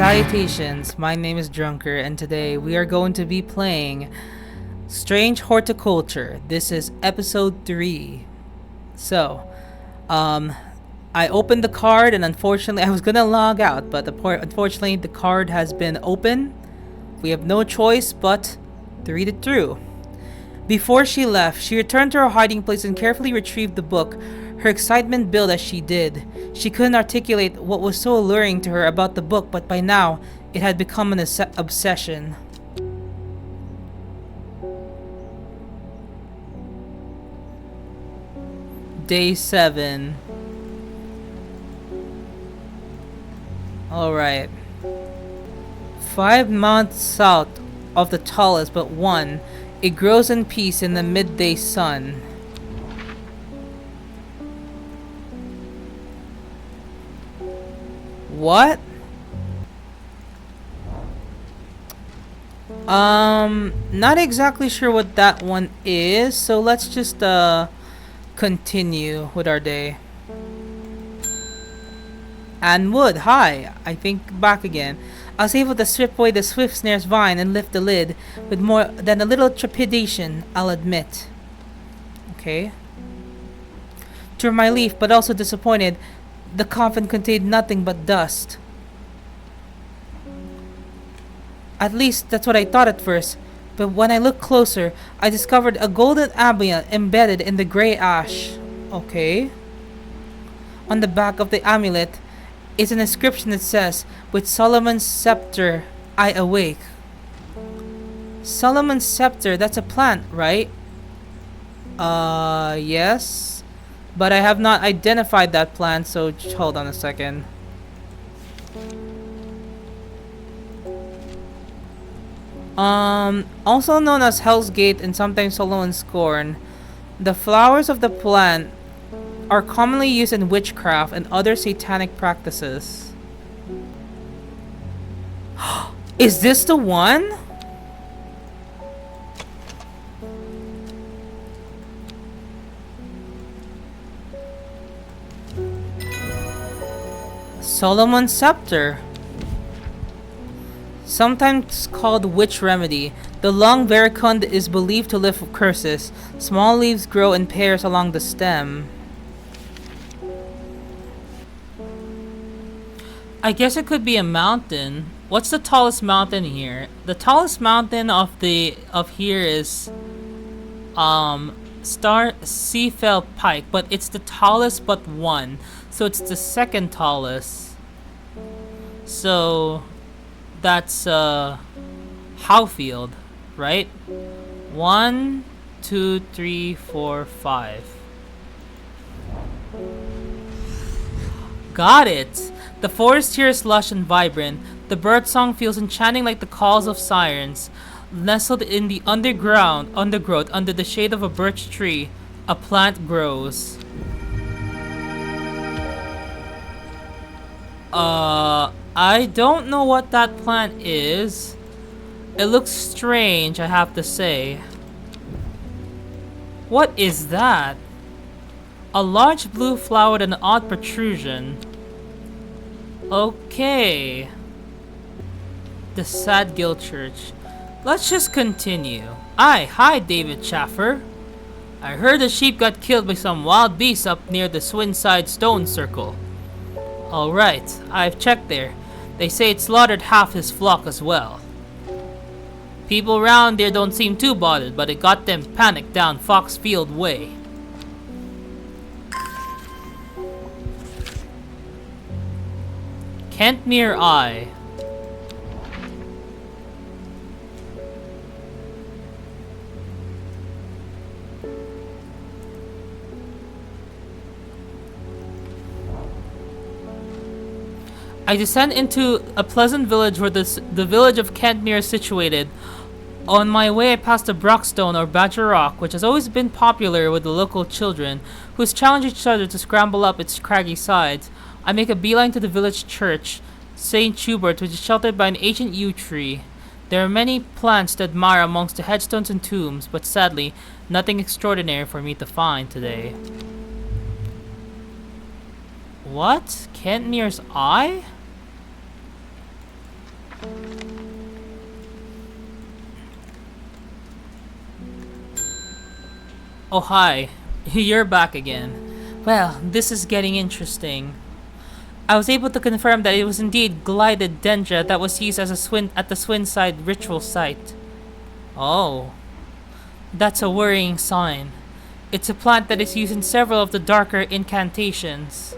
Salutations, my name is Drunker, and today we are going to be playing Strange Horticulture. This is episode 3. So, I opened the card and unfortunately I was gonna log out, but unfortunately the card has been open. We have no choice but to read it through. Before she left, she returned to her hiding place and carefully retrieved the book. Her excitement built as she did. She couldn't articulate what was so alluring to her about the book, but by now, it had become an obsession. Day 7. Alright. 5 months south of the tallest but one, it grows in peace in the midday sun. What? Not exactly sure what that one is, so let's just continue with our day. And Wood, hi! I think back again. I was able to strip away the swift snare's vine and lift the lid with more than a little trepidation, I'll admit. Okay. To my relief, but also disappointed, the coffin contained nothing but dust. At least that's what I thought at first, but when I looked closer, I discovered a golden amulet embedded in the grey ash. Okay. On the back of the amulet is an inscription that says, "With Solomon's scepter, I awake." Solomon's scepter, that's a plant, right? Yes. But I have not identified that plant, so hold on a second. Also known as Hell's Gate and sometimes Solomon's Scorn, the flowers of the plant are commonly used in witchcraft and other satanic practices. Is this the one? Solomon's Scepter. Sometimes called witch remedy, the long vericund is believed to lift curses. Small leaves grow in pairs along the stem. I guess it could be a mountain. What's the tallest mountain here? The tallest mountain of here is Star Seafell Pike, but it's the tallest but one. So it's the second tallest. So that's Howfield, right? 1, 2, 3, 4, 5. Got it! The forest here is lush and vibrant. The birdsong feels enchanting like the calls of sirens. Nestled in the undergrowth under the shade of a birch tree, a plant grows. I don't know what that plant is. It looks strange, I have to say. What is that? A large blue flower with an odd protrusion. Okay. The Sad Guild Church. Let's just continue. Hi, David Schaffer. I heard a sheep got killed by some wild beasts up near the Swinside Stone Circle. Alright, I've checked there. They say it slaughtered half his flock as well. People around there don't seem too bothered, but it got them panicked down Foxfield Way. Kentmere Eye. I descend into a pleasant village where the village of Kentmere is situated. On my way I passed a Brockstone or Badger Rock, which has always been popular with the local children, who challenge each other to scramble up its craggy sides. I make a beeline to the village church, St. Hubert, which is sheltered by an ancient yew tree. There are many plants to admire amongst the headstones and tombs, but sadly, nothing extraordinary for me to find today. What? Kentmere's Eye? Oh, hi. You're back again. Well, this is getting interesting. I was able to confirm that it was indeed glided dendra that was used as a swin at the Swinside ritual site. Oh, that's a worrying sign. It's a plant that is used in several of the darker incantations.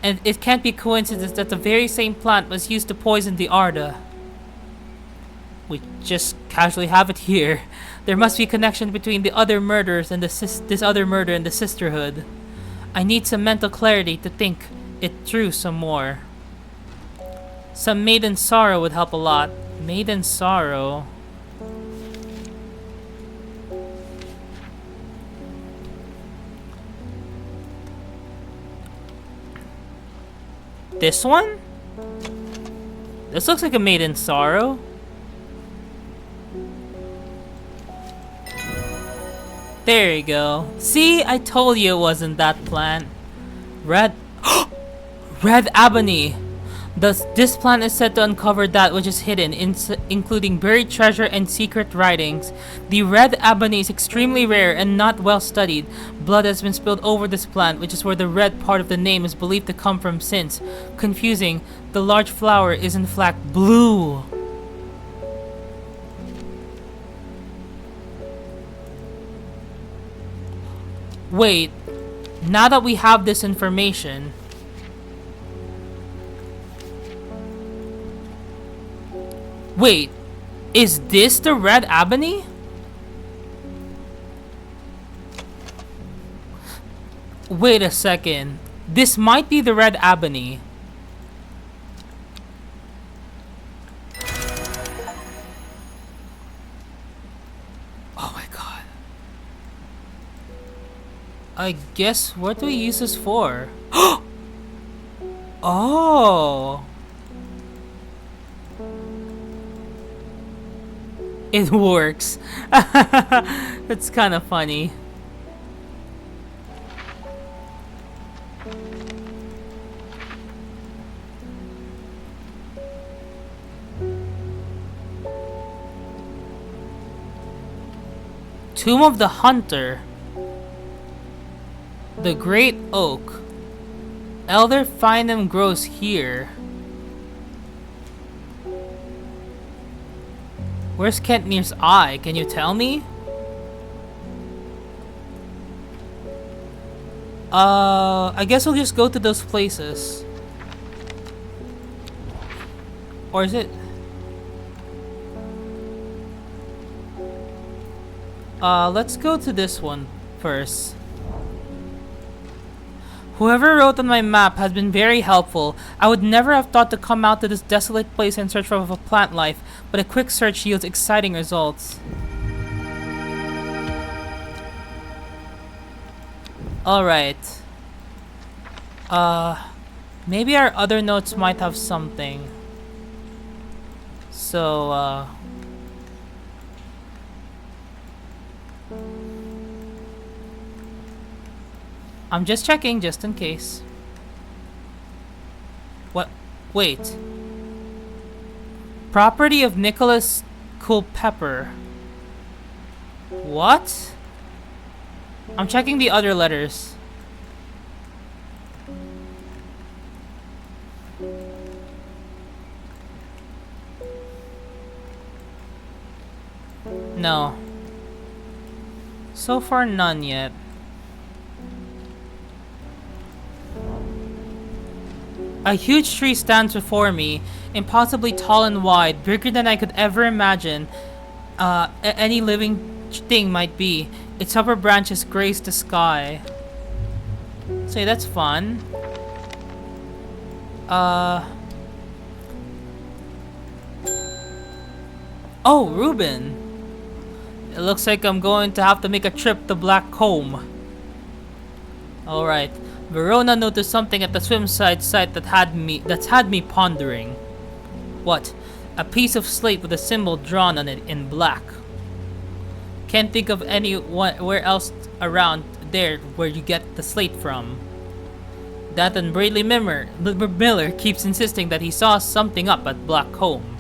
And it can't be coincidence that the very same plant was used to poison the Arda. We just casually have it here. There must be a connection between the other murders and this other murder and the Sisterhood. I need some mental clarity to think it through some more. Some maiden sorrow would help a lot. Maiden sorrow. This one? This looks like a maiden sorrow. There you go. See, I told you it wasn't that plant. Red Red ebony. This plant is said to uncover that which is hidden, including buried treasure and secret writings. The red ebony is extremely rare and not well studied. Blood has been spilled over this plant, which is where the red part of the name is believed to come from since. Confusing, the large flower is in fact blue. Wait, now that we have this information... Wait, is this the red ebony? Wait a second. This might be the red ebony. Oh my god. I guess what do we use this for? Oh. It works. That's kind of funny. Tomb of the Hunter. The Great Oak. Elder Finum grows here. Where's Kentmir's eye? Can you tell me? I guess we'll just go to those places. Or is it? Let's go to this one first. Whoever wrote on my map has been very helpful. I would never have thought to come out to this desolate place in search of a plant life, but a quick search yields exciting results. Alright. Maybe our other notes might have something. So, I'm just checking, just in case. What? Wait. Property of Nicholas Culpepper. What? I'm checking the other letters. No. So far, none yet. A huge tree stands before me, impossibly tall and wide, bigger than I could ever imagine any living thing might be. Its upper branches graze the sky. Say, that's fun. Oh, Ruben. It looks like I'm going to have to make a trip to Black Comb. Alright. Verona noticed something at the swimside site that's had me pondering. What? A piece of slate with a symbol drawn on it in black. Can't think of anywhere else around there where you get the slate from. That and Bradley Miller keeps insisting that he saw something up at Black Comb.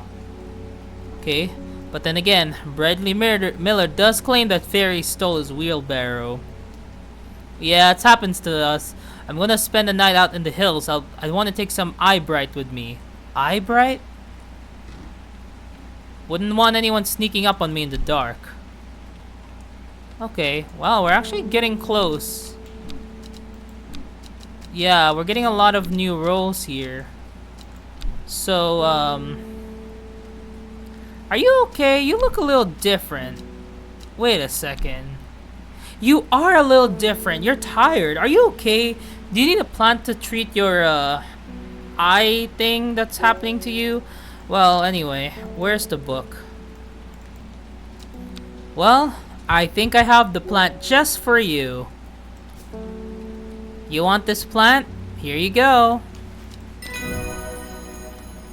Okay. But then again, Bradley Miller does claim that fairies stole his wheelbarrow. Yeah, it happens to us. I'm gonna spend the night out in the hills. I want to take some Eyebright with me. Eyebright? Wouldn't want anyone sneaking up on me in the dark. Okay, well, we're actually getting close. Yeah, we're getting a lot of new roles here. So, are you okay? You look a little different. Wait a second. You are a little different. You're tired. Are you okay? Do you need a plant to treat your, eye thing that's happening to you? Well, anyway, where's the book? Well, I think I have the plant just for you. You want this plant? Here you go.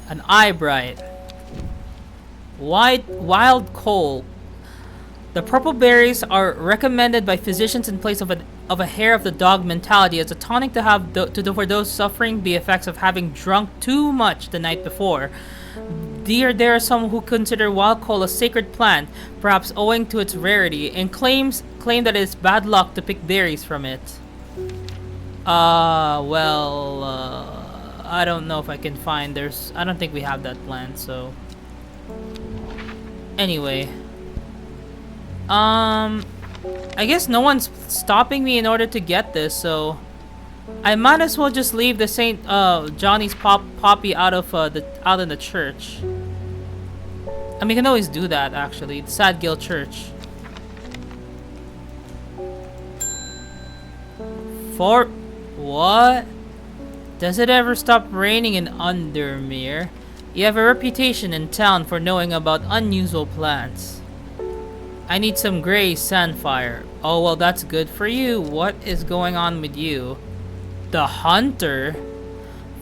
An Eyebright. Wild coal. The purple berries are recommended by physicians in place of a hair of the dog mentality as a tonic to have for those suffering the effects of having drunk too much the night before. There are some who consider wild coal a sacred plant, perhaps owing to its rarity, and claim that it is bad luck to pick berries from it. I don't know if I can find. I don't think we have that plant, so. Anyway. I guess no one's stopping me in order to get this, so I might as well just leave the Saint Johnny's Poppy out in the church. I mean, we can always do that actually. The Sad Gill Church. For what? Does it ever stop raining in Undermere? You have a reputation in town for knowing about unusual plants. I need some gray sandfire. Oh, well, that's good for you. What is going on with you? The Hunter?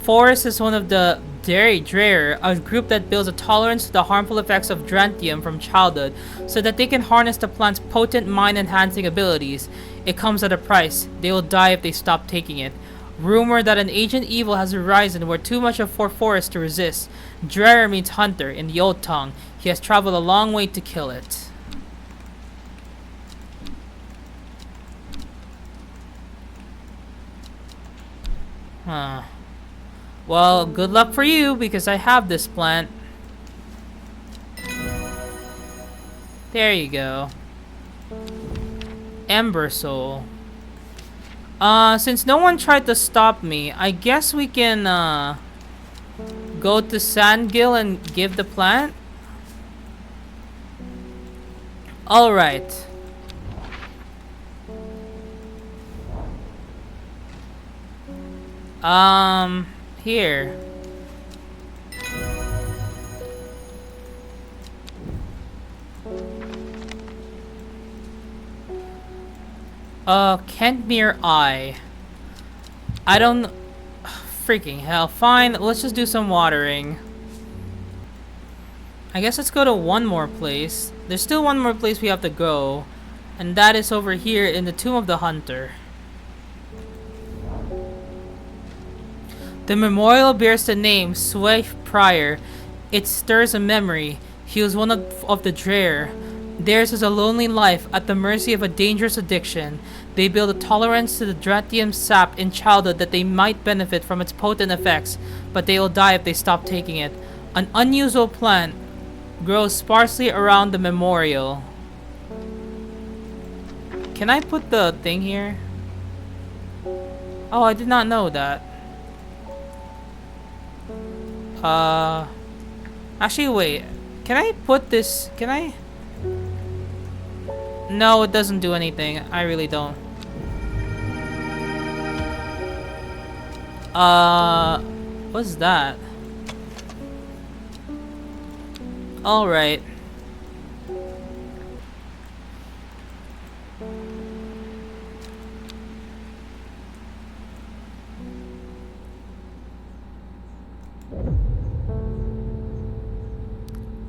Forest is one of the Dreyer, a group that builds a tolerance to the harmful effects of Drantium from childhood so that they can harness the plant's potent mind-enhancing abilities. It comes at a price. They will die if they stop taking it. Rumor that an ancient evil has arisen where too much for forest to resist. Dreyer means hunter in the old tongue. He has traveled a long way to kill it. Huh. Well, good luck for you because I have this plant. There you go. Ember Soul. Since no one tried to stop me, I guess we can go to Sandgill and give the plant. Alright. Here. Kentmere Eye. I don't... Freaking hell. Fine, let's just do some watering. I guess let's go to one more place. There's still one more place we have to go. And that is over here in the Tomb of the Hunter. The memorial bears the name Swaif Prior. It stirs a memory. He was one of the Dreyer. Theirs is a lonely life at the mercy of a dangerous addiction. They build a tolerance to the Drantium sap in childhood that they might benefit from its potent effects, but they will die if they stop taking it. An unusual plant grows sparsely around the memorial. Can I put the thing here? Oh, I did not know that. Actually, wait. Can I put this? Can I? No, it doesn't do anything. I really don't. What's that? Alright.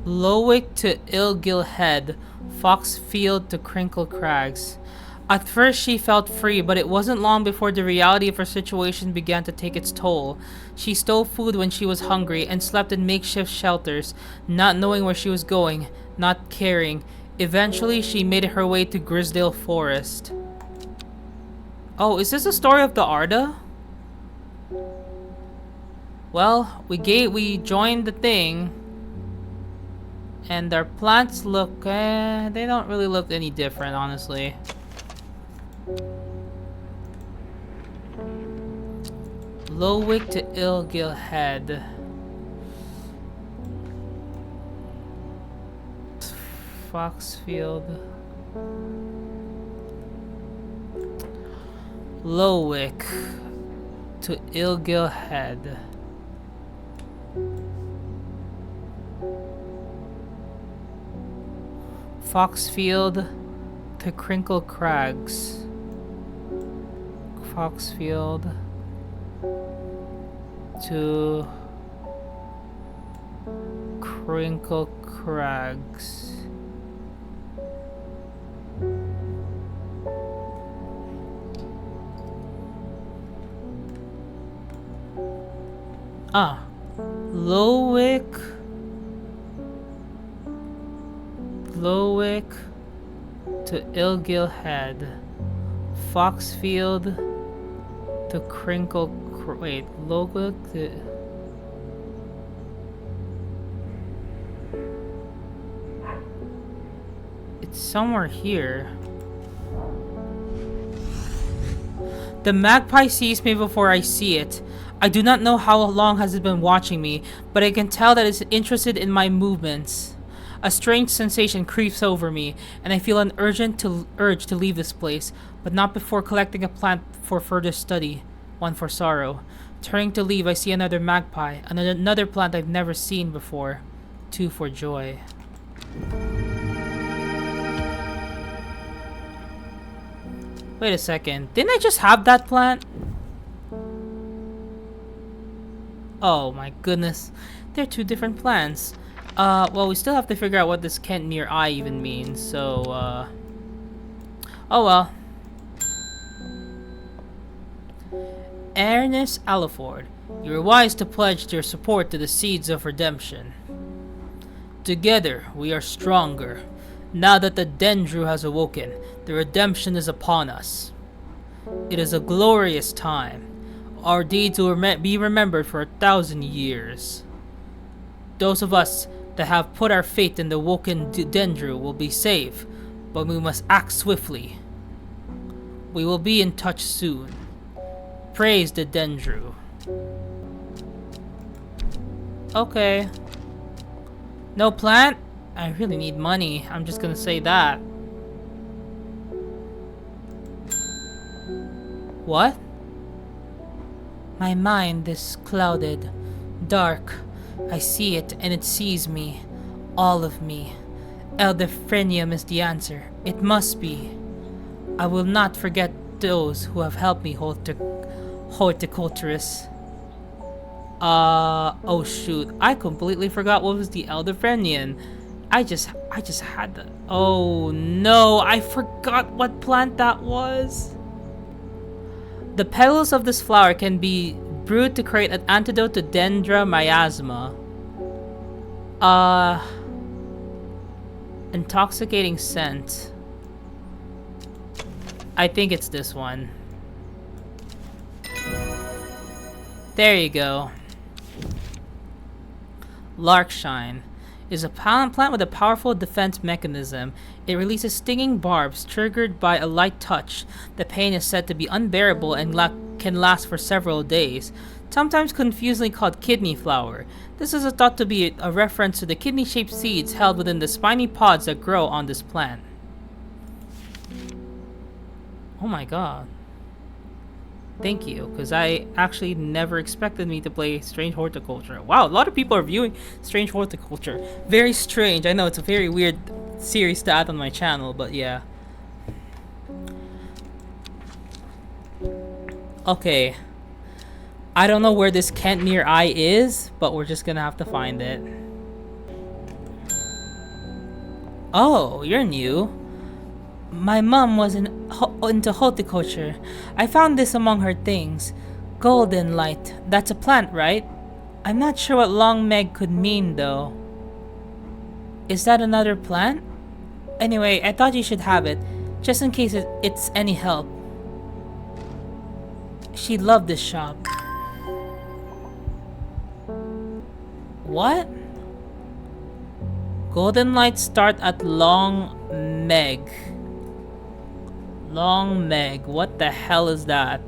Lowick to Ilgill Head, Foxfield to Crinkle Crags. At first she felt free, but it wasn't long before the reality of her situation began to take its toll. She stole food when she was hungry and slept in makeshift shelters, not knowing where she was going. not caring. Eventually, she made her way to Grisdale Forest. Oh, is this a story of the Arda? Well, we joined the thing, and our plants look, they don't really look any different, honestly. Lowick to Ilgil Head. Foxfield. Lowick to Ilgil Head. Foxfield to Crinkle Crags. Foxfield to Crinkle Crags. Lowick to Ilgil Head. Foxfield to Crinkle Lowick to... It's somewhere here. The magpie sees me before I see it. I do not know how long has it been watching me, but I can tell that it's interested in my movements. A strange sensation creeps over me, and I feel an urge to leave this place, but not before collecting a plant for further study, one for sorrow. Turning to leave, I see another magpie, another plant I've never seen before, two for joy. Wait a second, didn't I just have that plant? Oh my goodness, they're two different plants. Well, we still have to figure out what this Kent near eye even means, so, oh well. Ernest Alliford, you were wise to pledge your support to the Seeds of Redemption. Together, we are stronger. Now that the Dendru has awoken, the redemption is upon us. It is a glorious time. Our deeds will be remembered for 1,000 years. Those of us that have put our faith in the woken Dendru will be safe, but we must act swiftly. We will be in touch soon. Praise the Dendru. Okay. No plant? I really need money. I'm just gonna say that. What? My mind is clouded, dark. I see it and it sees me, all of me. Elderfrenium is the answer. It must be. I will not forget those who have helped me, Horticulturist. Oh shoot, I completely forgot what was the Elderfrenium. I just had that. Oh no, I forgot what plant that was. The petals of this flower can be brewed to create an antidote to Dendra miasma. Intoxicating scent. I think it's this one. There you go. Larkshine is a plant with a powerful defense mechanism. It releases stinging barbs triggered by a light touch. The pain is said to be unbearable and can last for several days. Sometimes confusingly called kidney flower. This is thought to be a reference to the kidney-shaped seeds held within the spiny pods that grow on this plant. Oh my god. Thank you, because I actually never expected me to play Strange Horticulture. Wow, a lot of people are viewing Strange Horticulture. Very strange. I know it's a very weird series to add on my channel, but yeah. Okay. I don't know where this Kent near eye is, but we're just gonna have to find it. Oh, you're new. My mom was into horticulture. I found this among her things. Golden light. That's a plant, right? I'm not sure what Long Meg could mean, though. Is that another plant? Anyway, I thought you should have it, just in case it's any help. She loved this shop. What? Golden lights start at Long Meg. Long Meg. What the hell is that?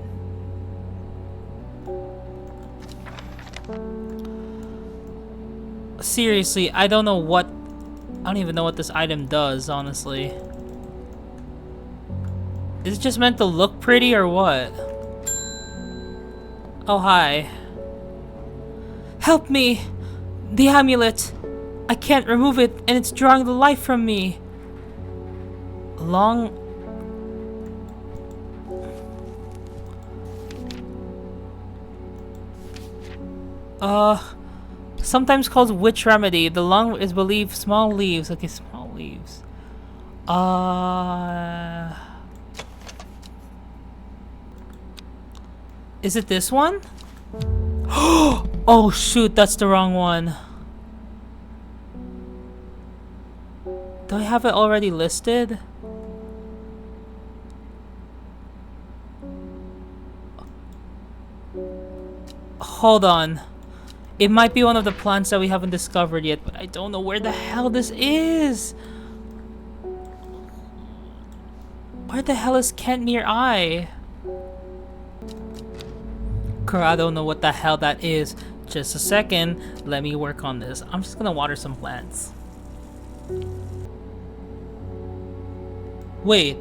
Seriously, I don't know what... I don't even know what this item does, honestly. Is it just meant to look pretty or what? Oh, hi. Help me! The amulet! I can't remove it, and it's drawing the life from me. Long... Sometimes called witch remedy. The long is believed small leaves. Okay, small leaves. Is it this one? Oh shoot, that's the wrong one. Do I have it already listed? Hold on. It might be one of the plants that we haven't discovered yet, but I don't know where the hell this is. Where the hell is Kentmere Eye? Girl, I don't know what the hell that is. Just a second. Let me work on this. I'm just gonna water some plants. Wait.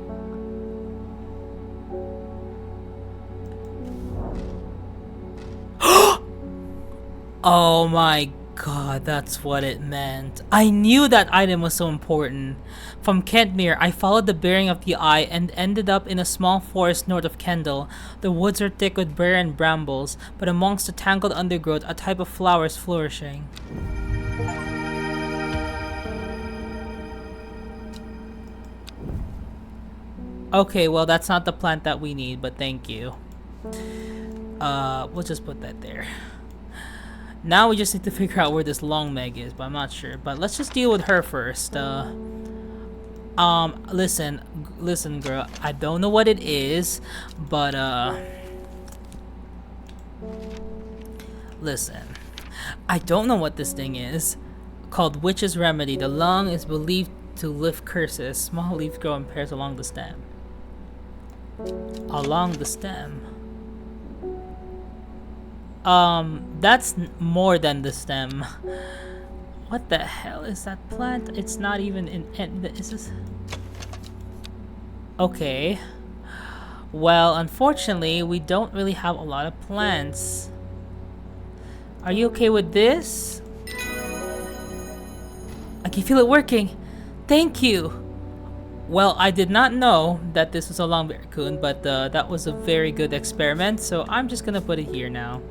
Oh my god, that's what it meant. I knew that item was so important. From Kentmere, I followed the bearing of the eye and ended up in a small forest north of Kendal. The woods are thick with briar and brambles, but amongst the tangled undergrowth, a type of flower is flourishing. Okay, well that's not the plant that we need, but thank you. We'll just put that there. Now we just need to figure out where this Long Meg is, but I'm not sure. But let's just deal with her first. Listen, girl. I don't know what it is, but listen. I don't know what this thing is. Called Witch's Remedy. The lung is believed to lift curses. Small leaves grow in pairs along the stem. Along the stem. That's more than the stem. What the hell is that plant? It's not even in... Is this... Okay. Well, unfortunately, we don't really have a lot of plants. Are you okay with this? I can feel it working. Thank you. Well, I did not know that this was a longbeard raccoon, but that was a very good experiment, so I'm just gonna put it here now.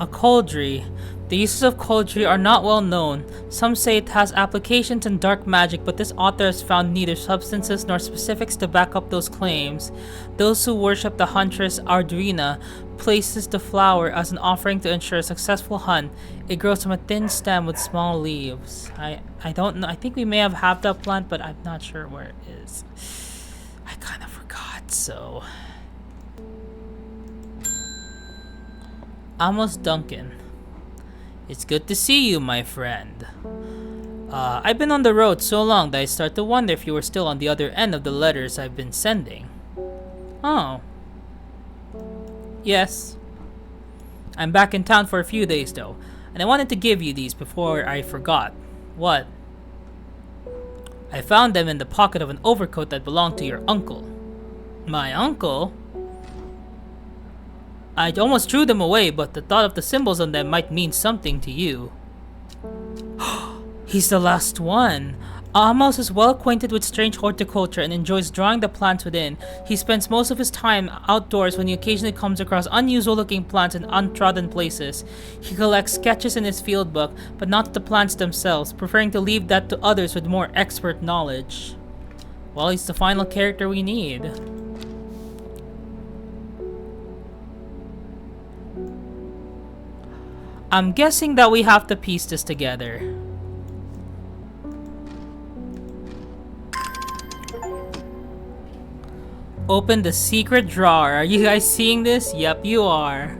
A cauldry. The uses of cauldry are not well known. Some say it has applications in dark magic, but this author has found neither substances nor specifics to back up those claims. Those who worship the huntress Ardrina places the flower as an offering to ensure a successful hunt. It grows from a thin stem with small leaves. I don't know. I think we may have halved that plant, but I'm not sure where it is. I kind of forgot, so... Amos Duncan. It's good to see you, my friend. I've been on the road so long that I start to wonder if you were still on the other end of the letters I've been sending. Oh. Yes. I'm back in town for a few days though, and I wanted to give you these before I forgot. What? I found them in the pocket of an overcoat that belonged to your uncle. My uncle? I almost threw them away, but the thought of the symbols on them might mean something to you. He's the last one. Amos is well acquainted with strange horticulture and enjoys drawing the plants within. He spends most of his time outdoors when he occasionally comes across unusual looking plants in untrodden places. He collects sketches in his field book, but not the plants themselves, preferring to leave that to others with more expert knowledge. Well, he's the final character we need. I'm guessing that we have to piece this together. Open the secret drawer. Are you guys seeing this? Yep, you are.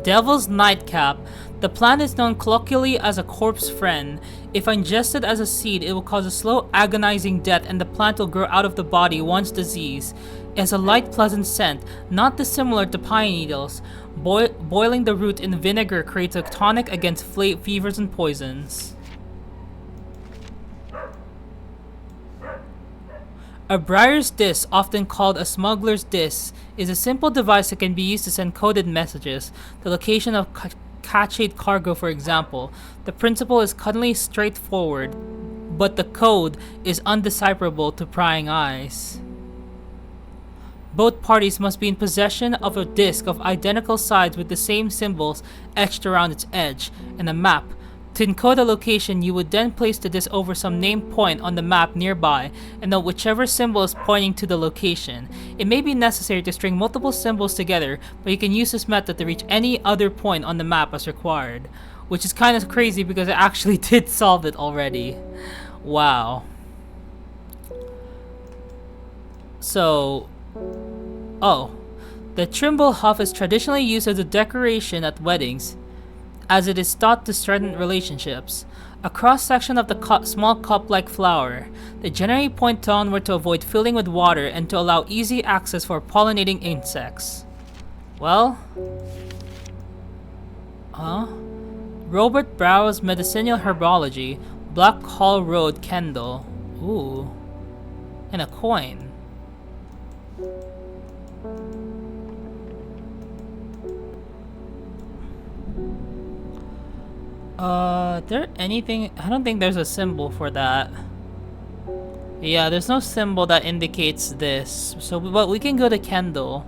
Devil's Nightcap. The plant is known colloquially as a corpse friend. If ingested as a seed, it will cause a slow, agonizing death, and the plant will grow out of the body once diseased. It has a light, pleasant scent, not dissimilar to pine needles. Boiling the root in vinegar creates a tonic against fevers and poisons. A briar's disc, often called a smuggler's disc, is a simple device that can be used to send coded messages. The location of cached cargo, for example. The principle is cunningly straightforward, but the code is undecipherable to prying eyes. Both parties must be in possession of a disc of identical sides with the same symbols etched around its edge, and a map. To encode a location, you would then place the disc over some named point on the map nearby and note whichever symbol is pointing to the location. It may be necessary to string multiple symbols together, but you can use this method to reach any other point on the map as required. Which is kind of crazy because I actually did solve it already. Wow. So... oh. The Trimble Huff is traditionally used as a decoration at weddings, as it is thought to strengthen relationships. A cross-section of the small cup-like flower. They generally point downward to avoid filling with water and to allow easy access for pollinating insects. Well... Robert Brow's Medicinal Herbology, Black Hall Road, Kendall. Ooh. And a coin. There anything? I don't think there's a symbol for that. Yeah, there's no symbol that indicates this. So, but we can go to Kendall.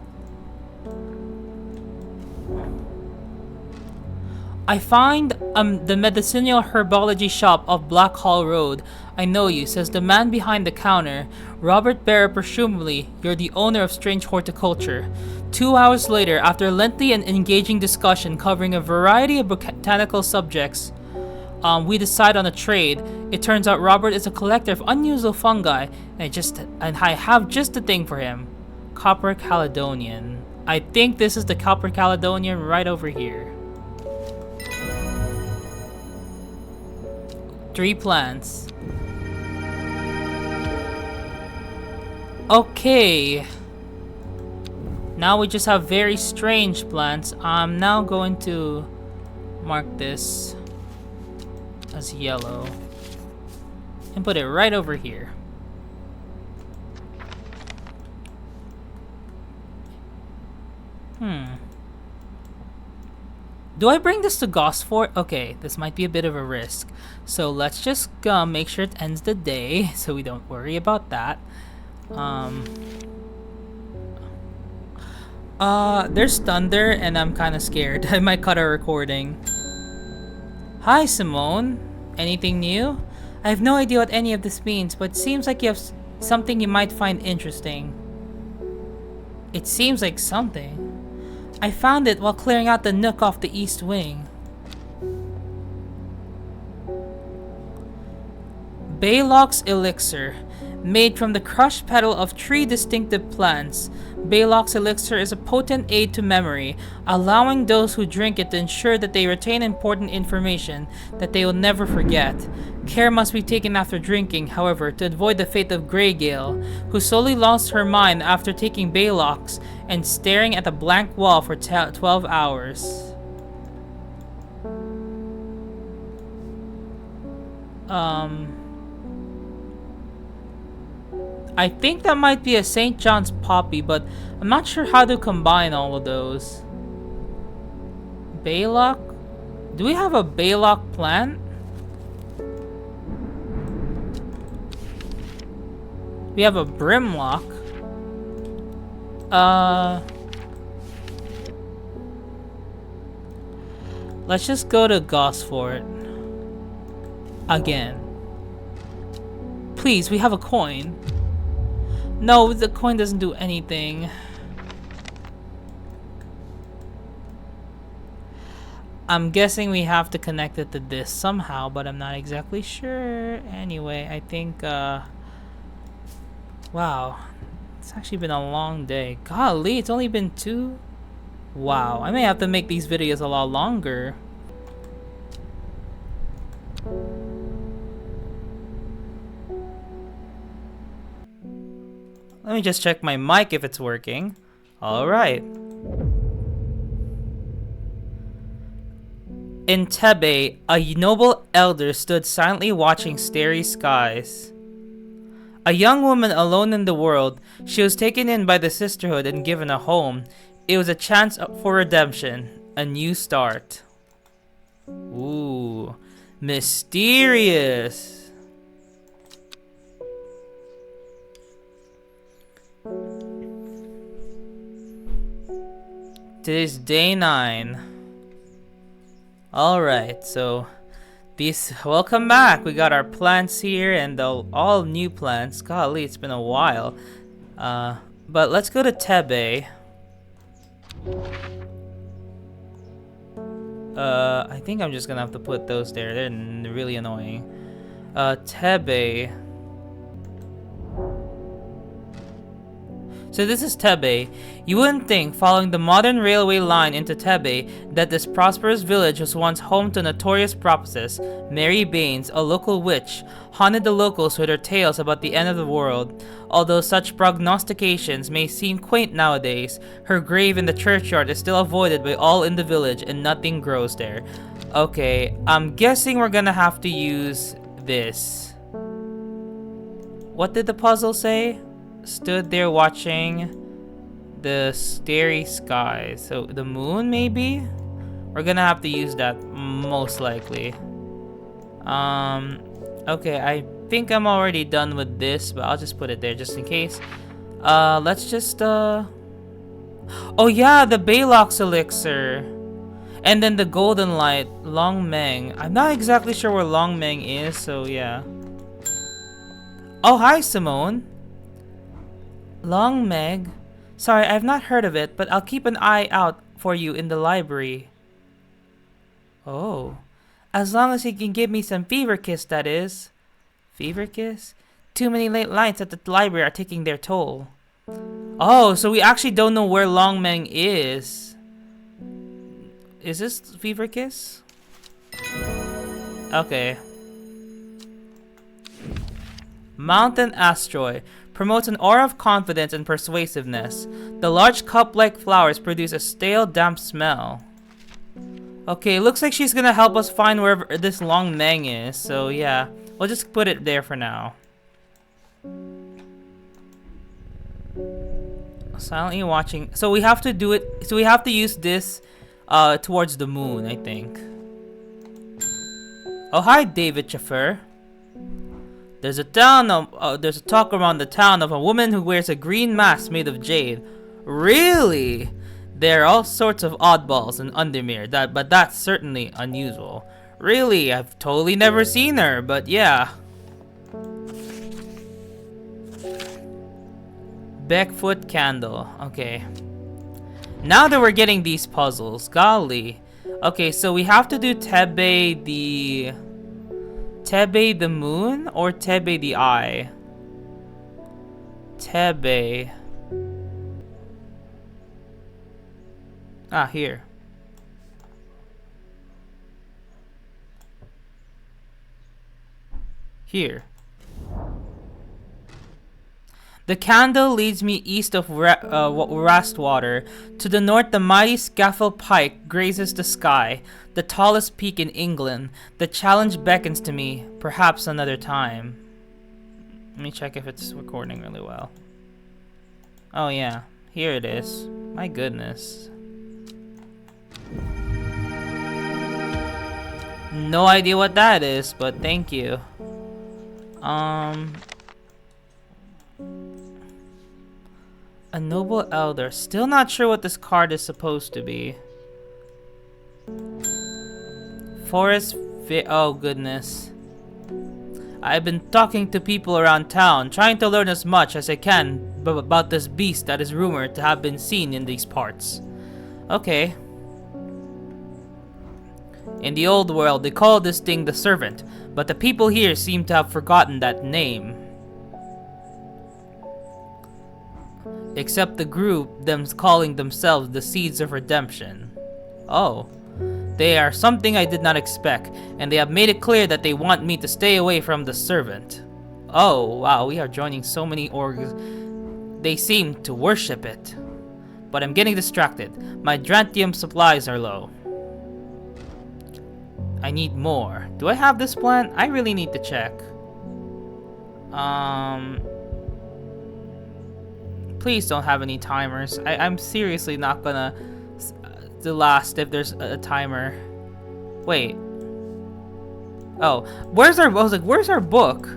I find the medicinal herbology shop of Black Hall Road. I know you, says the man behind the counter. Robert Bear, presumably, you're the owner of Strange Horticulture. 2 hours later, after a lengthy and engaging discussion covering a variety of botanical subjects, we decide on a trade. It turns out Robert is a collector of unusual fungi, and I have just the thing for him. Copper Caledonian. I think this is the Copper Caledonian right over here. 3 plants. Okay. Now we just have very strange plants. I'm now going to mark this as yellow and put it right over here. Do I bring this to Gosford? Okay, this might be a bit of a risk. So let's just make sure it ends the day so we don't worry about that. There's thunder and I'm kind of scared. I might cut our recording. Hi, Simone. Anything new? I have no idea what any of this means, but it seems like you have something you might find interesting. It seems like something. I found it while clearing out the nook off the east wing. Baylock's Elixir. Made from the crushed petal of 3 distinctive plants, Baylock's Elixir is a potent aid to memory, allowing those who drink it to ensure that they retain important information that they will never forget. Care must be taken after drinking, however, to avoid the fate of Greygale, who slowly lost her mind after taking Baylock's and staring at a blank wall for 12 hours. I think that might be a St. John's Poppy, but I'm not sure how to combine all of those. Baylock? Do we have a Baylock plant? We have a Brimlock. Let's just go to Gosford. Again. Please, we have a coin. No, the coin doesn't do anything. I'm guessing we have to connect it to this somehow, but I'm not exactly sure. Anyway, I think, wow. It's actually been a long day. Golly, it's only been 2? Wow, I may have to make these videos a lot longer. Let me just check my mic if it's working. Alright. In Tebe, a noble elder stood silently watching starry skies. A young woman alone in the world, she was taken in by the sisterhood and given a home. It was a chance for redemption, a new start. Ooh, mysterious. Today's day 9. Alright, so welcome back. We got our plants here and all new plants. Golly, it's been a while. But let's go to Tebe. I think I'm just gonna have to put those there. They're really annoying. Tebe. So this is Tebe. You wouldn't think, following the modern railway line into Tebe, that this prosperous village was once home to a notorious prophetess, Mary Baines, a local witch, haunted the locals with her tales about the end of the world. Although such prognostications may seem quaint nowadays, her grave in the churchyard is still avoided by all in the village and nothing grows there. Okay, I'm guessing we're gonna have to use this. What did the puzzle say? Stood there watching the starry sky. So the moon, maybe? We're gonna have to use that most likely. Okay, I think I'm already done with this, but I'll just put it there just in case. Let's just oh yeah, the Baylock's elixir. And then the golden light, Long Meng. I'm not exactly sure where Long Meng is, so yeah. Oh, hi Simone. Long Meg? Sorry, I've not heard of it, but I'll keep an eye out for you in the library. Oh. As long as he can give me some fever kiss, that is. Fever kiss? Too many late nights at the library are taking their toll. Oh, so we actually don't know where Long Meng is. Is this fever kiss? Okay. Mountain Asteroid. Promotes an aura of confidence and persuasiveness. The large cup-like flowers produce a stale, damp smell. Okay, looks like she's gonna help us find wherever this Long Meng is, so yeah. We'll just put it there for now. Silently watching. So we have to do it. So we have to use this towards the moon, I think. Oh, hi, David Chauffeur. There's a talk around the town of a woman who wears a green mask made of jade. Really? There are all sorts of oddballs in Undermere, but that's certainly unusual. Really, I've totally never seen her, but yeah. Backfoot Candle. Okay. Now that we're getting these puzzles, golly. Okay, so we have to do Tebe the moon or Tebe the eye? Tebe. Ah, here. Here. The candle leads me east of Rastwater. To the north, the mighty Scafell Pike grazes the sky, the tallest peak in England. The challenge beckons to me, perhaps another time. Let me check if it's recording really well. Oh yeah, here it is. My goodness. No idea what that is, but thank you. A noble elder. Still not sure what this card is supposed to be. Oh goodness. I've been talking to people around town, trying to learn as much as I can about this beast that is rumored to have been seen in these parts. Okay. In the old world, they called this thing the Servant, but the people here seem to have forgotten that name. Except the group, them calling themselves the Seeds of Redemption. Oh. They are something I did not expect, and they have made it clear that they want me to stay away from the Servant. Oh, wow, we are joining so many orgs. They seem to worship it. But I'm getting distracted. My Drantium supplies are low. I need more. Do I have this plant? I really need to check. Please don't have any timers. I'm seriously not gonna do last if there's a timer. Wait. Oh, where's our? I was like, where's our book?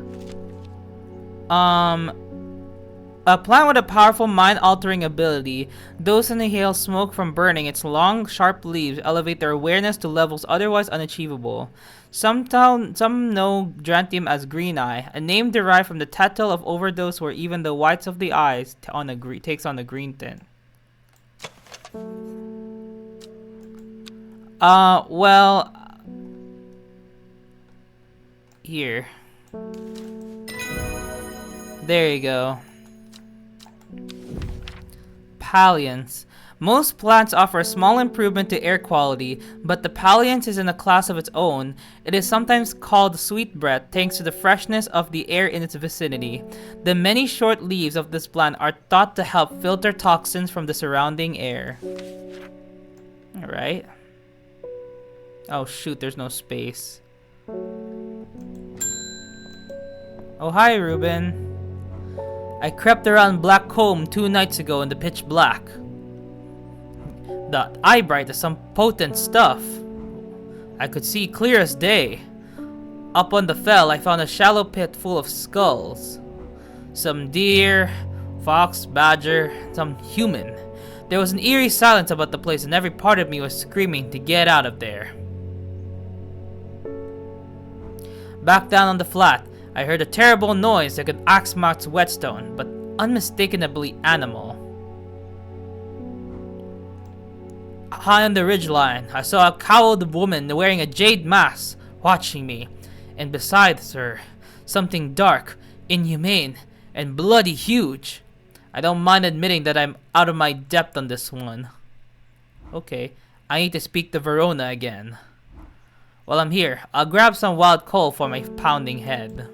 A plant with a powerful mind-altering ability. Those who inhale smoke from burning its long, sharp leaves elevate their awareness to levels otherwise unachievable. Some know Drantium as Green Eye, a name derived from the title of overdose where even the whites of the eyes takes on a green tint. Well... Here. There you go. Palliance. Most plants offer a small improvement to air quality, but the Palliance is in a class of its own. It is sometimes called sweet breath thanks to the freshness of the air in its vicinity. The many short leaves of this plant are thought to help filter toxins from the surrounding air. Alright. Oh shoot, there's no space. Oh hi, Ruben. I crept around Black Comb 2 nights ago in the pitch black. The eye bright is some potent stuff. I could see clear as day. Up on the fell, I found a shallow pit full of skulls. Some deer, fox, badger, some human. There was an eerie silence about the place and every part of me was screaming to get out of there. Back down on the flat, I heard a terrible noise like an axe marked whetstone, but unmistakably animal. High on the ridgeline, I saw a cowled woman wearing a jade mask watching me, and beside her, something dark, inhumane, and bloody huge. I don't mind admitting that I'm out of my depth on this one. Okay, I need to speak to Verona again. While I'm here, I'll grab some wild coal for my pounding head.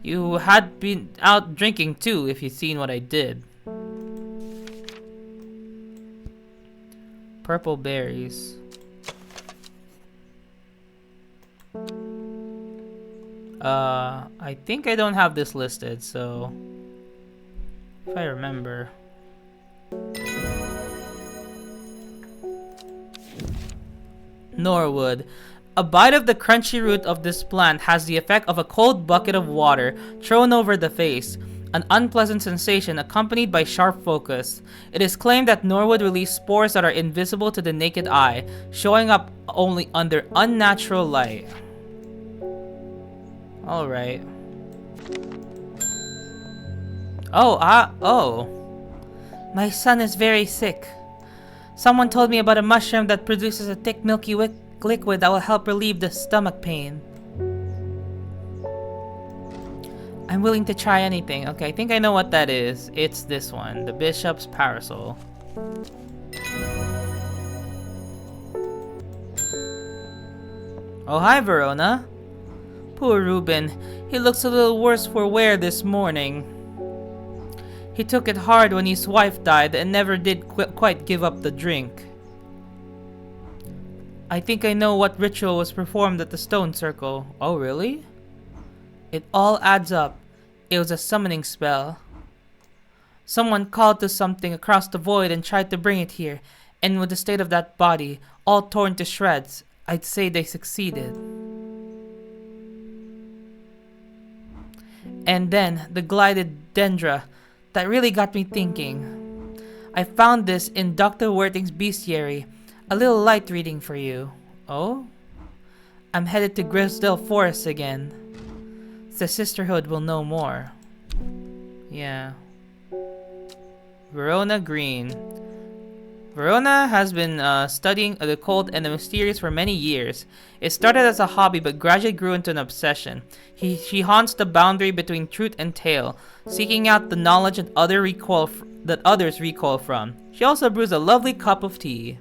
You had been out drinking too, if you'd seen what I did. Purple berries. I think I don't have this listed, so if I remember. Norwood. A bite of the crunchy root of this plant has the effect of a cold bucket of water thrown over the face, an unpleasant sensation accompanied by sharp focus. It is claimed that Norwood releases spores that are invisible to the naked eye, showing up only under unnatural light. Alright. Oh. My son is very sick. Someone told me about a mushroom that produces a thick milky liquid that will help relieve the stomach pain. I'm willing to try anything. Okay, I think I know what that is. It's this one, the Bishop's Parasol. Oh, hi, Verona. Poor Ruben. He looks a little worse for wear this morning. He took it hard when his wife died and never did quite give up the drink. I think I know what ritual was performed at the stone circle. Oh, really? It all adds up. It was a summoning spell. Someone called to something across the void and tried to bring it here, and with the state of that body, all torn to shreds, I'd say they succeeded. And then, the glided dendra, that really got me thinking. I found this in Dr. Werting's bestiary. A little light reading for you. Oh? I'm headed to Grisdale Forest again. The Sisterhood will know more. Yeah. Verona Green. Verona has been studying the occult and the mysterious for many years. It started as a hobby but gradually grew into an obsession. She haunts the boundary between truth and tale, seeking out the knowledge that others recoil from. She also brews a lovely cup of tea.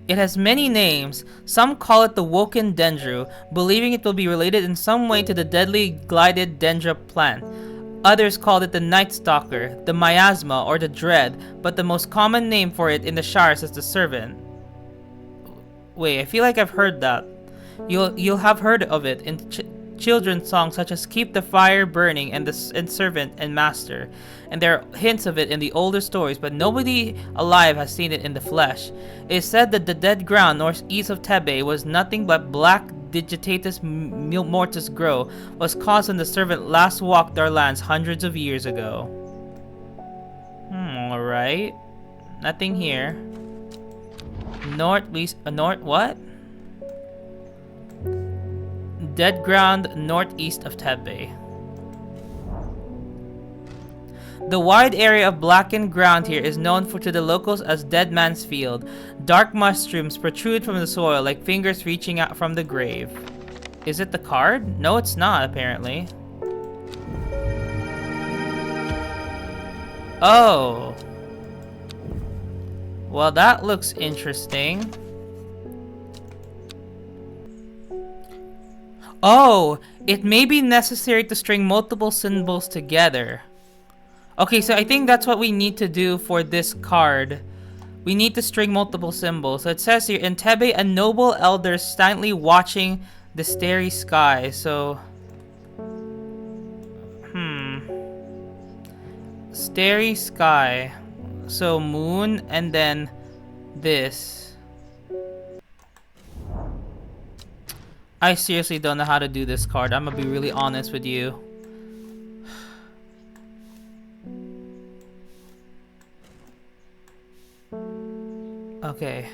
It has many names. Some call it the Woken Dendru, believing it will be related in some way to the deadly glided dendra plant. Others called it the Night Stalker, the Miasma, or the Dread, but the most common name for it in the Shires is the Servant. Wait, I feel like I've heard that. You'll have heard of it in children's songs such as Keep the Fire Burning and Servant and Master, and there are hints of it in the older stories, but nobody alive has seen it in the flesh. It is said that the dead ground northeast of Tebe was nothing but black digitatus mortis grow, was caused when the servant last walked our lands hundreds of years ago. Alright. Nothing here. What? Dead ground northeast of Tebe. The wide area of blackened ground here is known to the locals as Dead Man's Field. Dark mushrooms protrude from the soil like fingers reaching out from the grave. Is it the card? No, it's not, apparently. Oh. Well, that looks interesting. Oh, it may be necessary to string multiple symbols together. Okay, so I think that's what we need to do for this card. We need to string multiple symbols. So it says here, in Tebe, a noble elder silently watching the starry sky. So, starry sky. So moon and then this. I seriously don't know how to do this card. I'm gonna be really honest with you. Okay.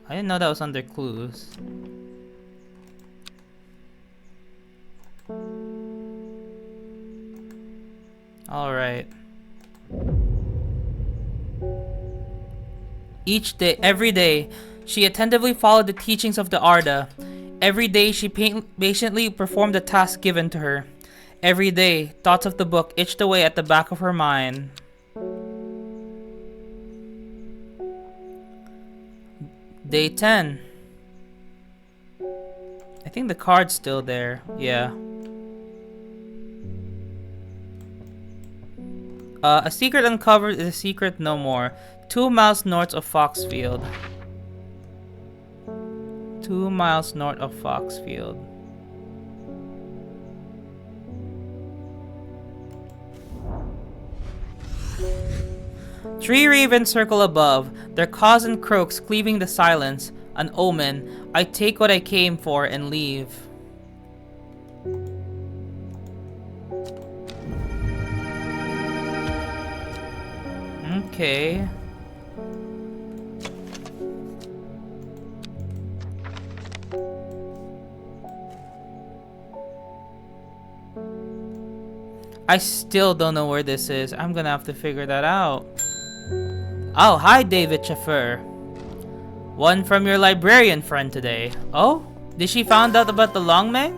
I didn't know that was under clues. Alright. Every day, she attentively followed the teachings of the Arda. Every day, she patiently performed the task given to her. Every day, thoughts of the book itched away at the back of her mind. Day 10. I think the card's still there. Yeah. A secret uncovered is a secret no more. 2 miles north of Foxfield. 2 miles north of Foxfield. Three ravens circle above, their caws and croaks cleaving the silence. An omen. I take what I came for and leave. Okay. I still don't know where this is. I'm gonna have to figure that out. Oh, hi David Chauffeur. One from your librarian friend today. Oh? Did she find out about the Longmeng?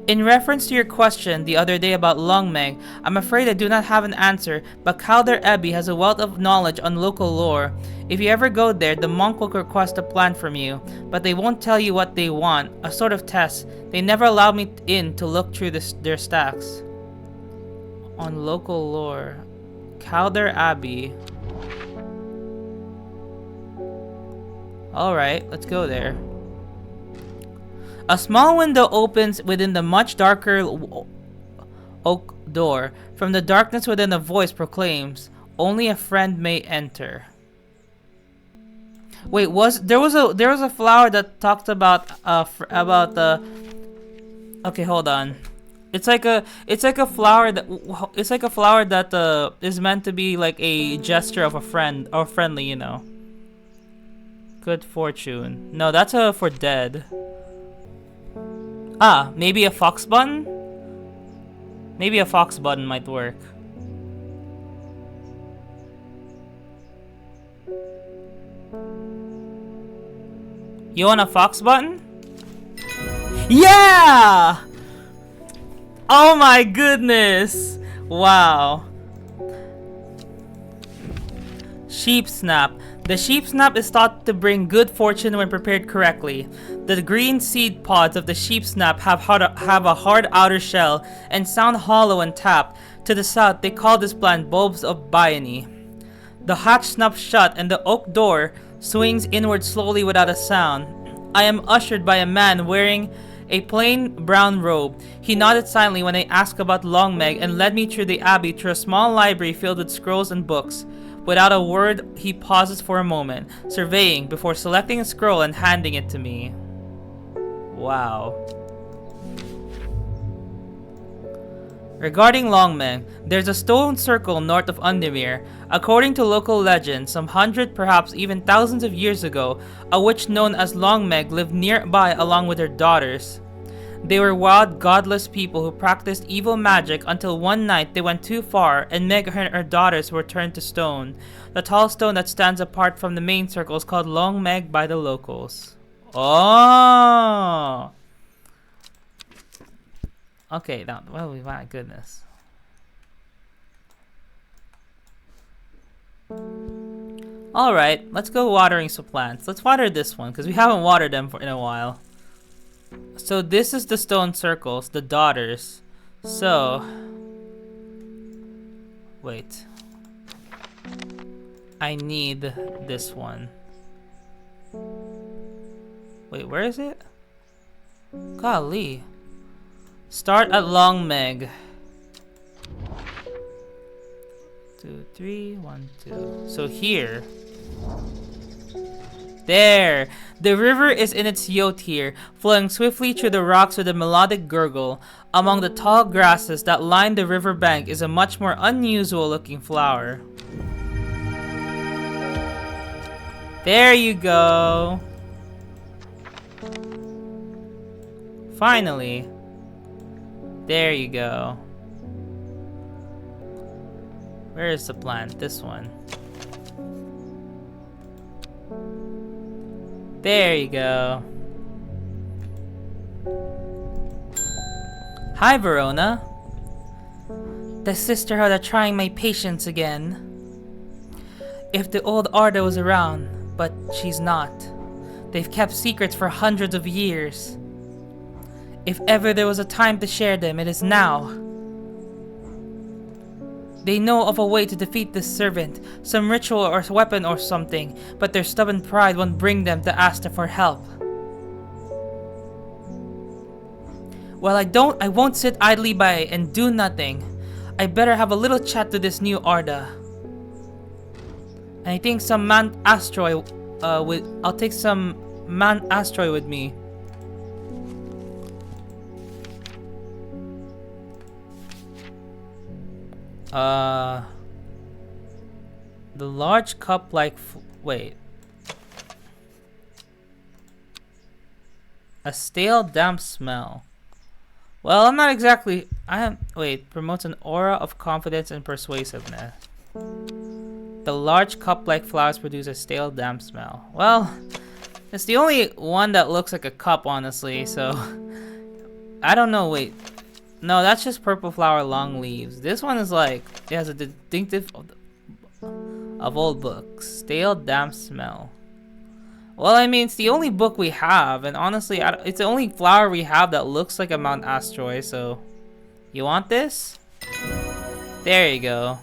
In reference to your question the other day about Longmeng, I'm afraid I do not have an answer, but Calder Abbey has a wealth of knowledge on local lore. If you ever go there, the monk will request a plan from you, but they won't tell you what they want, a sort of test. They never allowed me in to look through their stacks. On local lore. Calder Abbey. Alright, let's go there. A small window opens within the much darker oak door. From the darkness within, a voice proclaims, "Only a friend may enter." Wait, there was a flower that talked about the. Okay, hold on. It's like a flower that is meant to be like a gesture of a friend or friendly, you know. Good fortune. No, that's for dead. Ah, maybe a fox button? Maybe a fox button might work. You want a fox button? Yeah! Oh my goodness! Wow. Sheep snap. The sheep snap is thought to bring good fortune when prepared correctly. The green seed pods of the sheep snap have a hard outer shell and sound hollow when tapped. To the south, they call this plant bulbs of Biony. The hatch snaps shut and the oak door swings inward slowly without a sound. I am ushered by a man wearing a plain brown robe. He nodded silently when I asked about Long Meg and led me through the abbey to a small library filled with scrolls and books. Without a word, he pauses for a moment, surveying before selecting a scroll and handing it to me. Wow. Regarding Longmeng, there's a stone circle north of Undermere. According to local legend, some hundred, perhaps even thousands of years ago, a witch known as Longmeg lived nearby along with her daughters. They were wild, godless people who practiced evil magic until one night they went too far and Meg and her daughters were turned to stone. The tall stone that stands apart from the main circle is called Longmeg by the locals. Oh! Okay, now, well, my goodness. Alright, let's go watering some plants. Let's water this one, because we haven't watered them in a while. So this is the stone circles, the daughters. So... wait. I need this one. Wait, where is it? Golly. Start at Longmeg. 2, 3, 1, 2. So here. There! The river is in its yacht here, flowing swiftly through the rocks with a melodic gurgle. Among the tall grasses that line the river bank is a much more unusual looking flower. There you go! Finally. There you go. Where is the plant? This one. There you go. Hi, Verona. The sisterhood are trying my patience again. If the old Arda was around, but she's not. They've kept secrets for hundreds of years. If ever there was a time to share them, it is now. They know of a way to defeat this servant, some ritual or weapon or something, but their stubborn pride won't bring them to ask for help. Well, I won't sit idly by and do nothing. I better have a little chat to this new Arda. And I think some man asteroid I'll take some man asteroid with me. The large cup like wait. A stale damp smell. Well, I'm not exactly wait, promotes an aura of confidence and persuasiveness. The large cup-like flowers produce a stale, damp smell. Well, it's the only one that looks like a cup, honestly, so... I don't know, wait. No, that's just purple flower long leaves. This one is like... it has a distinctive of old books. Stale, damp smell. Well, I mean, it's the only book we have, and honestly, it's the only flower we have that looks like a Mount Asteroid, so... You want this? There you go.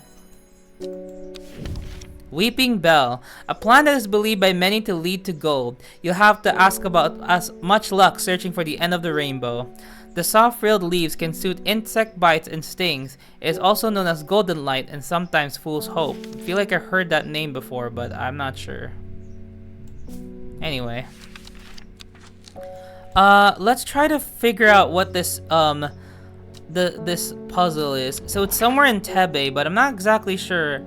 Weeping Bell, a plant that is believed by many to lead to gold. You'll have to ask about as much luck searching for the end of the rainbow. The soft frilled leaves can soothe insect bites and stings. It is also known as golden light and sometimes fool's hope. I feel like I heard that name before, but I'm not sure. Anyway. Let's try to figure out what this this puzzle is. So it's somewhere in Tebe, but I'm not exactly sure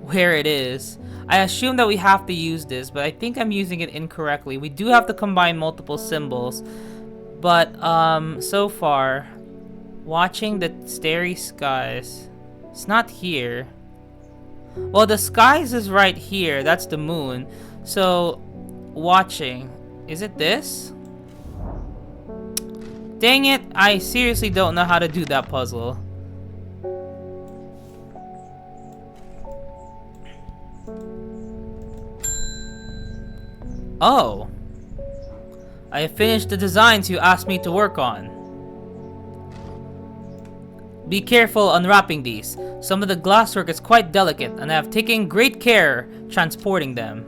where it is. I assume that we have to use this, but I think I'm using it incorrectly. We do have to combine multiple symbols. But so far, watching the starry skies, it's not here. Well, the skies is right here. That's the moon. So, watching, is it this? Dang it! I seriously don't know how to do that puzzle. Oh. I have finished the designs you asked me to work on. Be careful unwrapping these. Some of the glasswork is quite delicate, and I have taken great care transporting them.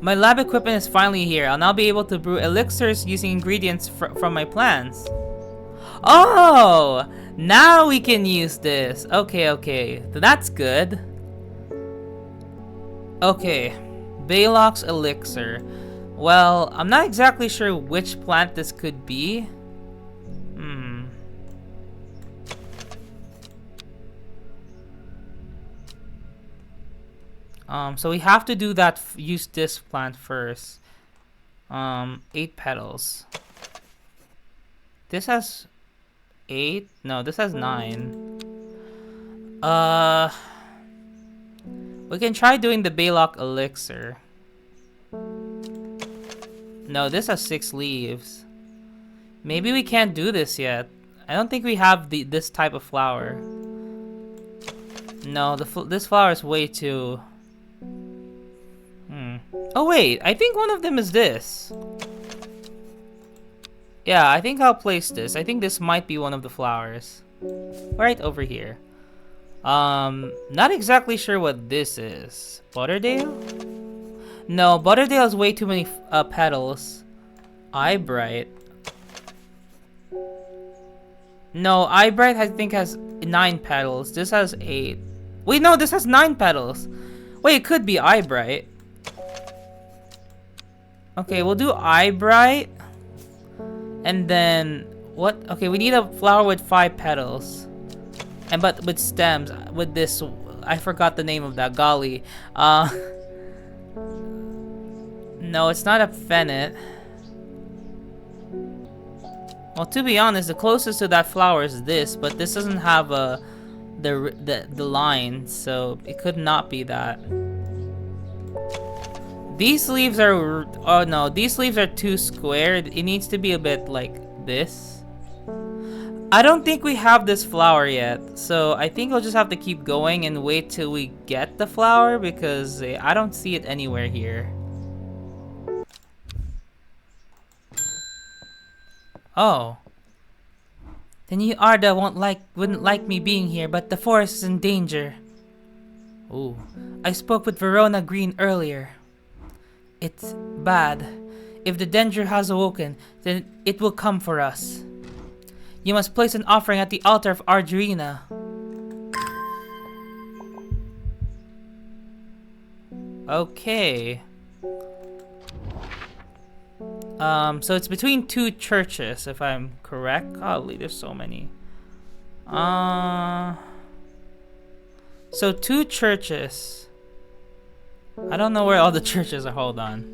My lab equipment is finally here. I'll now be able to brew elixirs using ingredients from my plants. Oh! Now we can use this. Okay. That's good. Okay. Baylock's elixir. Well, I'm not exactly sure which plant this could be. So we have to do that, use this plant first. 8 petals. This has 8? No, this has 9. We can try doing the Baylock elixir. No, this has 6 leaves. Maybe we can't do this yet. I don't think we have this type of flower. No, this flower is way too... Oh wait, I think one of them is this. Yeah, I think I'll place this. I think this might be one of the flowers. Right over here. Not exactly sure what this is. Butterdale? No, Butterdale has way too many petals. Eyebright. No, Eyebright I think has 9 petals. This has 8. Wait, no, this has 9 petals. Wait, it could be Eyebright. Okay, we'll do Eyebright. And then what? Okay, we need a flower with 5 petals. And but with stems. With this, I forgot the name of that. Golly. No, it's not a fennet. Well, to be honest, the closest to that flower is this, but this doesn't have the line, so it could not be that. These leaves are... Oh no, these leaves are too square. It needs to be a bit like this. I don't think we have this flower yet, so I think we'll just have to keep going and wait till we get the flower, because I don't see it anywhere here. Oh. The new Arda wouldn't like me being here, but the forest is in danger. Ooh. I spoke with Verona Green earlier. It's bad. If the danger has awoken, then it will come for us. You must place an offering at the altar of Ardrina. Okay. So it's between 2 churches, if I'm correct. Golly, there's so many. So 2 churches. I don't know where all the churches are. Hold on.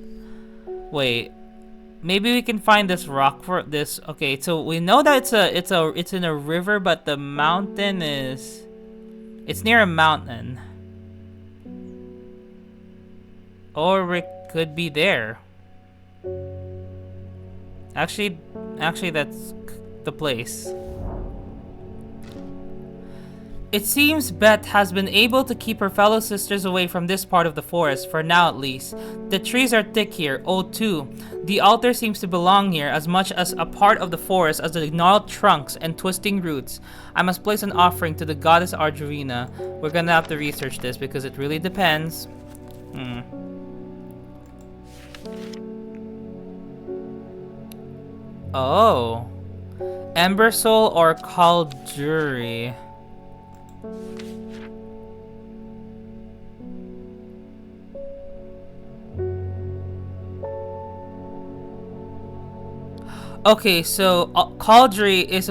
Wait. Maybe we can find this rock for this. Okay, so we know that it's in a river, but the mountain is... It's near a mountain. Or it could be there. Actually, that's the place. It seems Beth has been able to keep her fellow sisters away from this part of the forest, for now at least. The trees are thick here, old too. The altar seems to belong here as much as a part of the forest as the gnarled trunks and twisting roots. I must place an offering to the goddess Ardrina. We're gonna have to research this because it really depends. Oh. Ember Soul or Calduri. Okay, so Cauldry is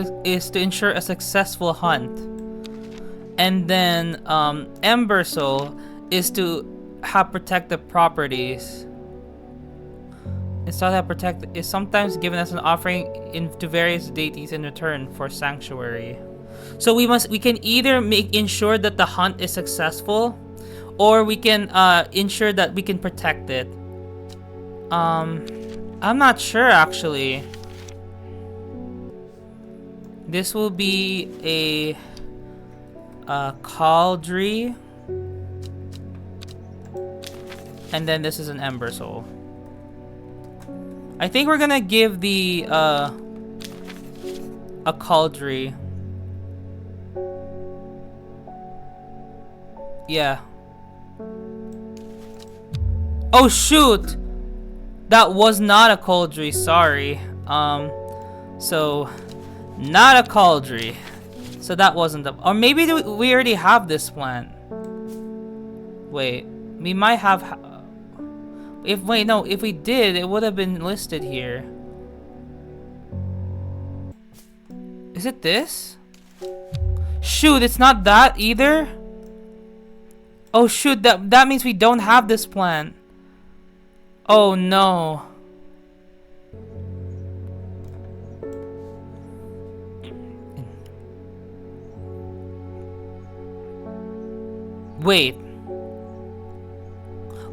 to ensure a successful hunt, and then Ember Soul is to have protective properties. It's thought that protect is sometimes given as an offering to various deities in return for sanctuary. So we can either ensure that the hunt is successful, or we can ensure that we can protect it. I'm not sure actually. This will be a cauldron, and then this is an ember soul. I think we're gonna give the a cauldron. Yeah. Oh shoot! That was not a cauldron, sorry. So not a cauldron. So that wasn't the, or maybe we already have this plant. Wait, we might have if we did, it would have been listed here. Is it this? Shoot, it's not that either. Oh shoot, that means we don't have this plant. Oh no. Wait.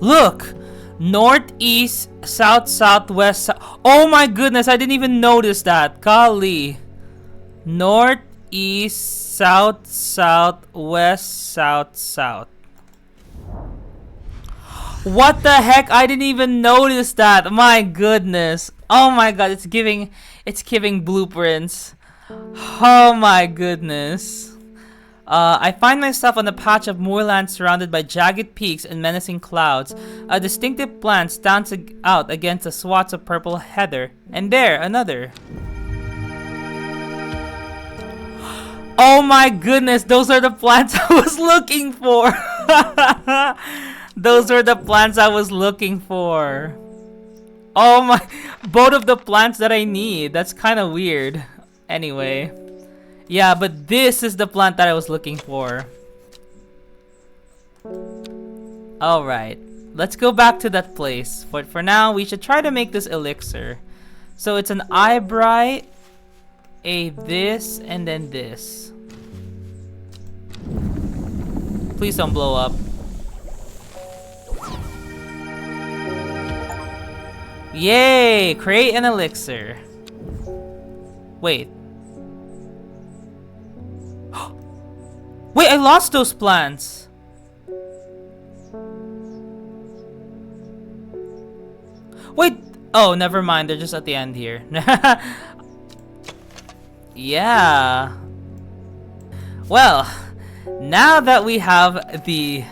Look! Northeast, south, southwest. Oh my goodness, I didn't even notice that. Golly. Northeast, south, southwest, south, south. What the heck? I didn't even notice that. My goodness. Oh my god, it's giving blueprints. Oh my goodness. I find myself on a patch of moorland surrounded by jagged peaks and menacing clouds. A distinctive plant stands out against the swathes of purple heather. And there, another. Oh my goodness, those are the plants I was looking for. Those are the plants I was looking for. Oh my, both of the plants that I need. That's kind of weird. Anyway. Yeah, but this is the plant that I was looking for. Alright, let's go back to that place. But for now, we should try to make this elixir. So it's an eyebright, a this, and then this. Please don't blow up. Yay! Create an elixir. Wait. Wait, I lost those plants. Wait. Oh, never mind. They're just at the end here. Yeah. Well, now that we have the...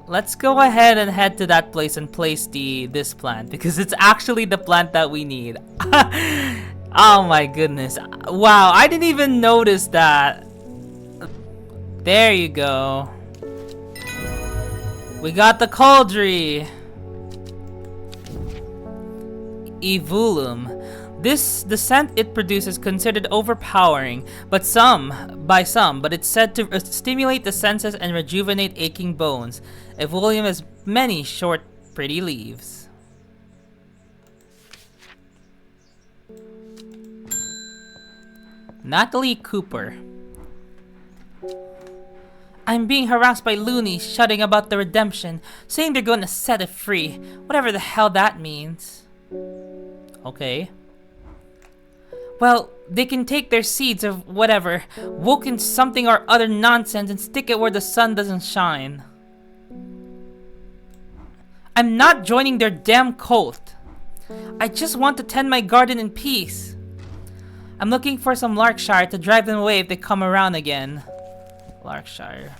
Let's go ahead and head to that place and place this plant, because it's actually the plant that we need. Oh my goodness. Wow, I didn't even notice that. There you go. We got the cauldron. Evulum. The scent it produces is considered overpowering, but it's said to stimulate the senses and rejuvenate aching bones. Evulum has many short, pretty leaves. Natalie Cooper. I'm being harassed by loonies shouting about the redemption, saying they're going to set it free. Whatever the hell that means. Okay. Well, they can take their seeds of whatever, woken something or other nonsense, and stick it where the sun doesn't shine. I'm not joining their damn cult. I just want to tend my garden in peace. I'm looking for some Larkshire to drive them away if they come around again. Larkshire.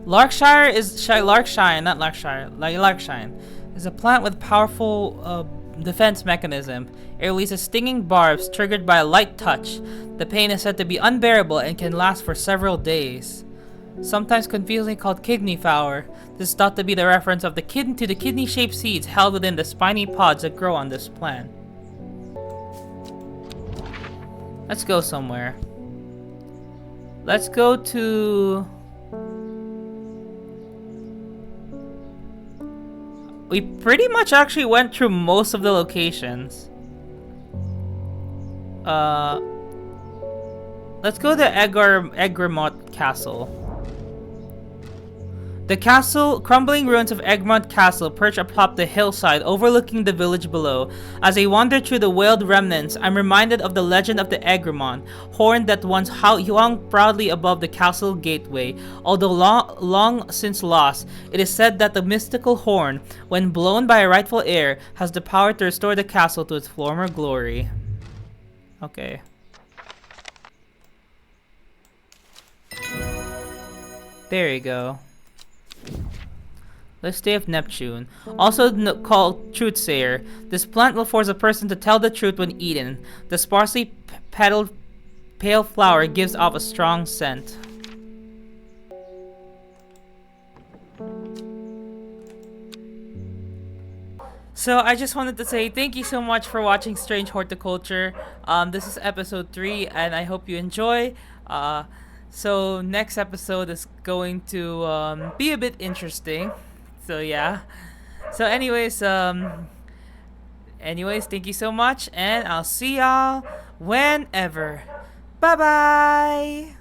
Larkshire is Larkshire, not Larkshire. Larkshire is a plant with powerful defense mechanism. It releases stinging barbs triggered by a light touch. The pain is said to be unbearable and can last for several days. Sometimes confusingly called kidney flower, this is thought to be the reference of the kidney-shaped seeds held within the spiny pods that grow on this plant. Let's go somewhere. Let's go to... We pretty much actually went through most of the locations. Let's go to Egramont Castle. The castle, crumbling ruins of Egmont Castle perch atop the hillside overlooking the village below. As I wander through the wailed remnants, I'm reminded of the legend of the Egremont, horn that once hung proudly above the castle gateway. Although long since lost, it is said that the mystical horn, when blown by a rightful heir, has the power to restore the castle to its former glory. Okay. There you go. Let's stay of Neptune. Also called Truthsayer, this plant will force a person to tell the truth when eaten. The sparsely petaled pale flower gives off a strong scent. So I just wanted to say thank you so much for watching Strange Horticulture. This is episode 3 and I hope you enjoy. So next episode is going to be a bit interesting. So yeah. So anyways, thank you so much and I'll see y'all whenever. Bye bye.